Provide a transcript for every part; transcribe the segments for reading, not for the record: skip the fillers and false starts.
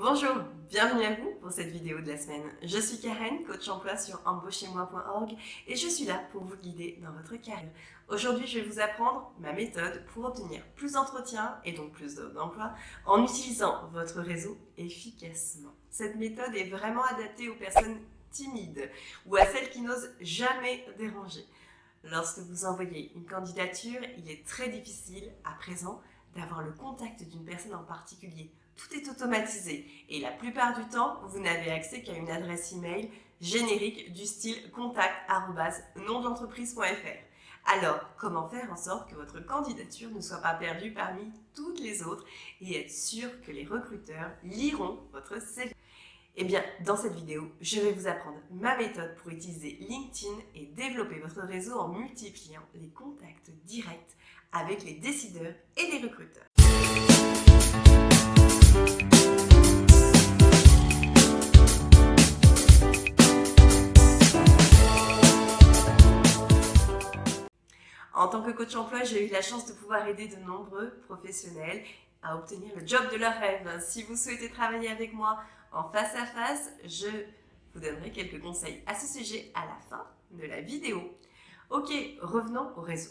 Bonjour, bienvenue à vous pour cette vidéo de la semaine. Je suis Karen, coach emploi sur embauchez-moi.org et je suis là pour vous guider dans votre carrière. Aujourd'hui, je vais vous apprendre ma méthode pour obtenir plus d'entretiens et donc plus d'offres d'emploi en utilisant votre réseau efficacement. Cette méthode est vraiment adaptée aux personnes timides ou à celles qui n'osent jamais déranger. Lorsque vous envoyez une candidature, il est très difficile à présent d'avoir le contact d'une personne en particulier. Tout est automatisé et la plupart du temps, vous n'avez accès qu'à une adresse email générique du style contact@nomdelentreprise.fr. Alors, comment faire en sorte que votre candidature ne soit pas perdue parmi toutes les autres et être sûr que les recruteurs liront votre CV? Eh bien, dans cette vidéo, je vais vous apprendre ma méthode pour utiliser LinkedIn et développer votre réseau en multipliant les contacts directs avec les décideurs et les recruteurs. En tant que coach emploi, j'ai eu la chance de pouvoir aider de nombreux professionnels à obtenir le job de leur rêve. Si vous souhaitez travailler avec moi en face à face, je vous donnerai quelques conseils à ce sujet à la fin de la vidéo. Ok, revenons au réseau.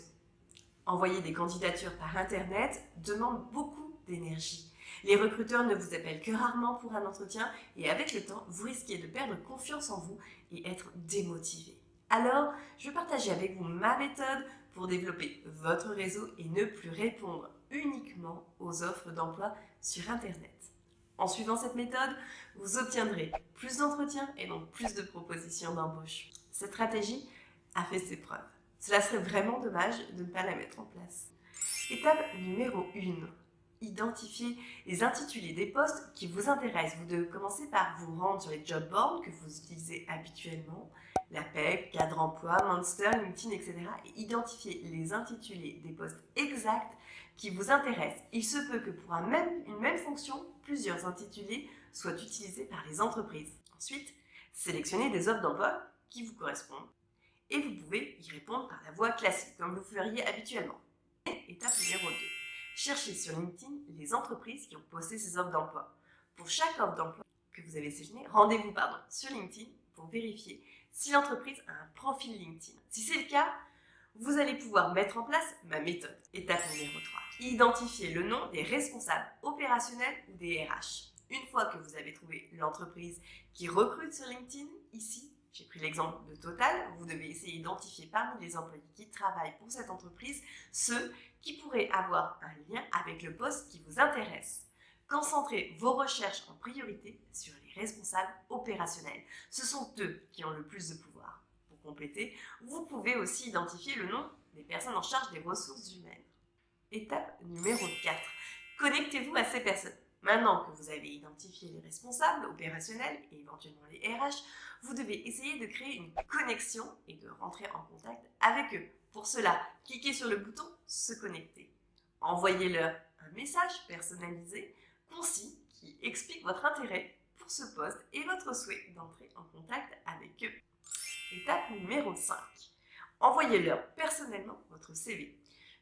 Envoyer des candidatures par Internet demande beaucoup d'énergie. Les recruteurs ne vous appellent que rarement pour un entretien et avec le temps, vous risquez de perdre confiance en vous et être démotivé. Alors, je vais partager avec vous ma méthode pour développer votre réseau et ne plus répondre uniquement aux offres d'emploi sur Internet. En suivant cette méthode, vous obtiendrez plus d'entretiens et donc plus de propositions d'embauche. Cette stratégie a fait ses preuves. Cela serait vraiment dommage de ne pas la mettre en place. Étape numéro 1. Identifiez les intitulés des postes qui vous intéressent. Vous devez commencer par vous rendre sur les job boards que vous utilisez habituellement, l'APEC, Cadre Emploi, Monster, LinkedIn, etc. et identifier les intitulés des postes exacts qui vous intéressent. Il se peut que pour une même fonction, plusieurs intitulés soient utilisés par les entreprises. Ensuite, sélectionnez des offres d'emploi qui vous correspondent et vous pouvez y répondre par la voie classique, comme vous feriez habituellement. Étape numéro 2. Cherchez sur LinkedIn les entreprises qui ont posté ces offres d'emploi. Pour chaque offre d'emploi que vous avez sélectionnée, rendez-vous sur LinkedIn pour vérifier si l'entreprise a un profil LinkedIn. Si c'est le cas, vous allez pouvoir mettre en place ma méthode. Étape numéro 3. Identifiez le nom des responsables opérationnels ou des RH. Une fois que vous avez trouvé l'entreprise qui recrute sur LinkedIn, ici, j'ai pris l'exemple de Total, vous devez essayer d'identifier parmi les employés qui travaillent pour cette entreprise ceux qui pourraient avoir un lien avec le poste qui vous intéresse. Concentrez vos recherches en priorité sur les responsables opérationnels. Ce sont eux qui ont le plus de pouvoir. Pour compléter, vous pouvez aussi identifier le nom des personnes en charge des ressources humaines. Étape numéro 4. Connectez-vous à ces personnes. Maintenant que vous avez identifié les responsables opérationnels et éventuellement les RH, vous devez essayer de créer une connexion et de rentrer en contact avec eux. Pour cela, cliquez sur le bouton « Se connecter ». Envoyez-leur un message personnalisé, concis, qui explique votre intérêt pour ce poste et votre souhait d'entrer en contact avec eux. Étape numéro 5. Envoyez-leur personnellement votre CV.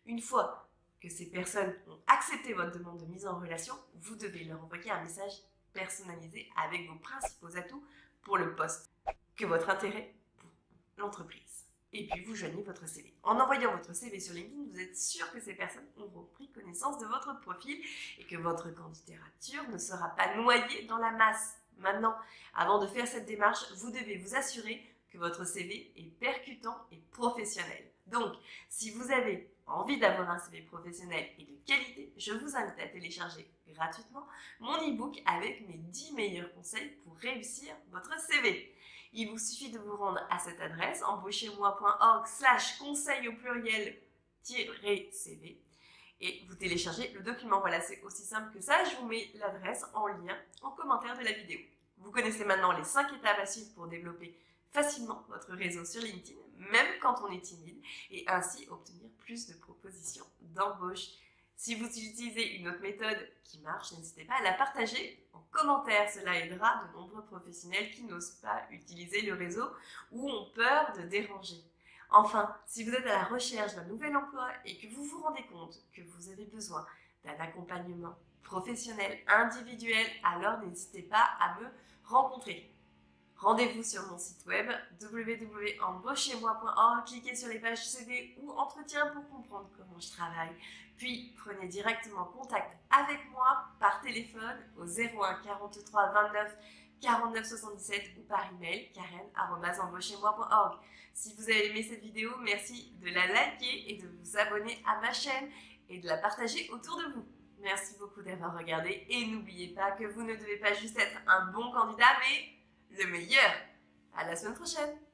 Une fois que ces personnes ont accepté votre demande de mise en relation, vous devez leur envoyer un message personnalisé avec vos principaux atouts pour le poste, que votre intérêt pour l'entreprise. Et puis vous joignez votre CV. En envoyant votre CV sur LinkedIn, vous êtes sûr que ces personnes auront pris connaissance de votre profil et que votre candidature ne sera pas noyée dans la masse. Maintenant, avant de faire cette démarche, vous devez vous assurer que votre CV est percutant et professionnel. Donc, si vous avez envie d'avoir un CV professionnel et de qualité, je vous invite à télécharger gratuitement mon e-book avec mes 10 meilleurs conseils pour réussir votre CV. Il vous suffit de vous rendre à cette adresse embauchez-moi.org/conseil au pluriel-CV et vous téléchargez le document. Voilà, c'est aussi simple que ça. Je vous mets l'adresse en lien en commentaire de la vidéo. Vous connaissez maintenant les 5 étapes à suivre pour développer facilement votre réseau sur LinkedIn, même quand on est timide, et ainsi obtenir plus de propositions d'embauche. Si vous utilisez une autre méthode qui marche, n'hésitez pas à la partager en commentaire. Cela aidera de nombreux professionnels qui n'osent pas utiliser le réseau ou ont peur de déranger. Enfin, si vous êtes à la recherche d'un nouvel emploi et que vous vous rendez compte que vous avez besoin d'un accompagnement professionnel, individuel, alors n'hésitez pas à me rencontrer. Rendez-vous sur mon site web www.embauchez-moi.org, cliquez sur les pages CV ou entretien pour comprendre comment je travaille. Puis prenez directement contact avec moi par téléphone au 01 43 29 49 77 ou par email karen@embauchez-moi.org. Si vous avez aimé cette vidéo, merci de la liker et de vous abonner à ma chaîne et de la partager autour de vous. Merci beaucoup d'avoir regardé et n'oubliez pas que vous ne devez pas juste être un bon candidat, mais le meilleur. À la semaine prochaine!